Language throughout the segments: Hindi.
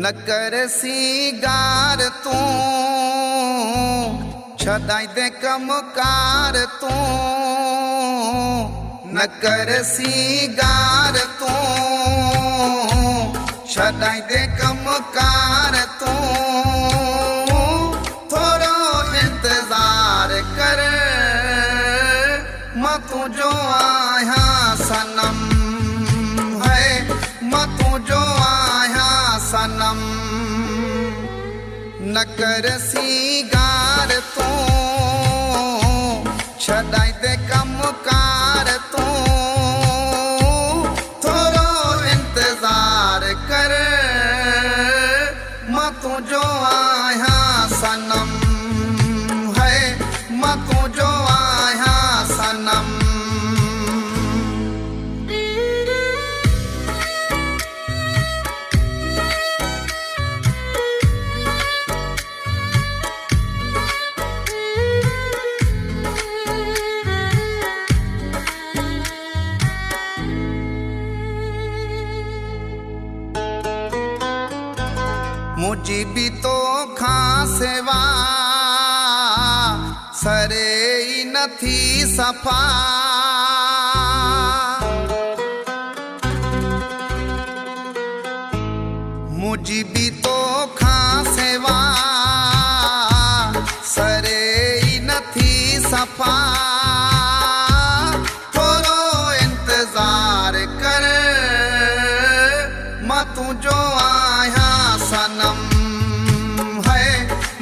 न कर सीगार तू छदाई दे कमकार तू न कर सीगार तू छदाई दे कमकार तू थोड़ो इंतजार कर मैं तू जो आया सनम है मैं तू जो आया सनम न कर सीगार तू छदाई दे कमकार तू थोड़ो इंतजार कर मैं तू जो आया सनम है मैं तू जो आया सनम। मुझी भी तो खासेवा सरे नथी सफा मुझी भी तो खासेवा सरे नथी सफा थोड़ो इंतजार कर मैं तू जो आया सनम है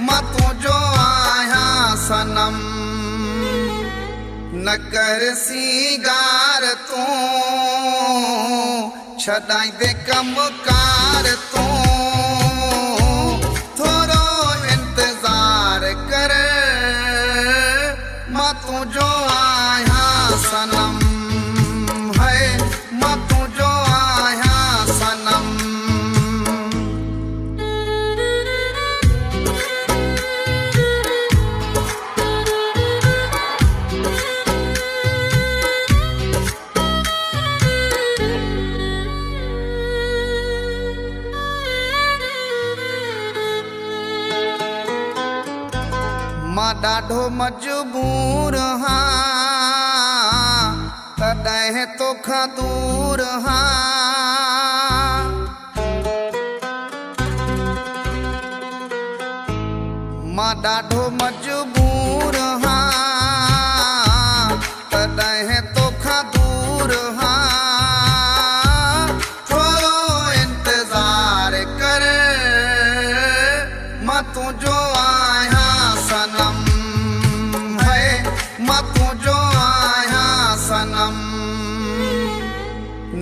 मैं तू जो आया सनम न कर सीगार तू छदाई दे कमकार तू थोड़ो इंतजार कर मैं तू जो आया सनम है मैं तू जो आया सनम। मां ॾाढो मजबूर हाँ तॾहिं तोखां दूर हाँ मां ॾाढो मजबूर हाँ तॾहिं तोखां दूर हाँ थोड़ो इंतजार कर मैं तू जो आया सनम है मैं तू जो आया सनम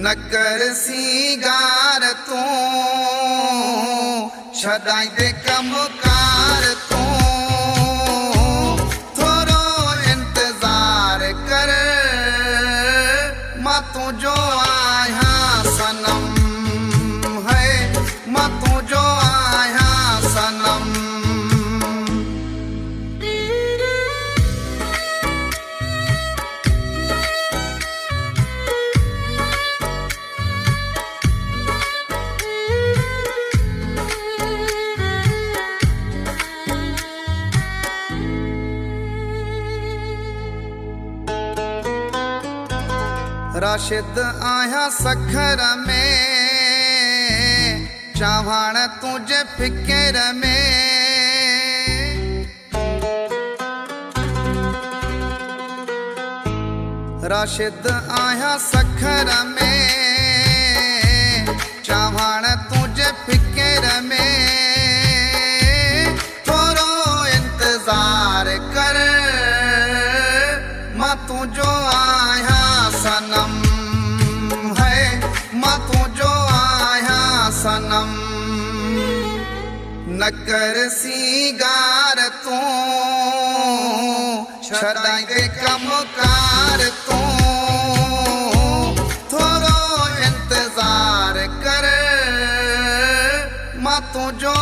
न कर सीगार तू छदाई दे कमकार तू थोड़ो इंतजार कर मैं तू जो आया सनम है मैं तू जो आया सनम। राशिद आया सखर में चावण तुझे फिकर में राशिद आया सखर में चावण तुझे फिकर में थोड़ो इंतजार कर मैं तू जो आया सनम है मैं तू जो आया सनम न कर सीगार तू छदाई दे कमकार तू थोड़ो इंतजार कर मैं तू जो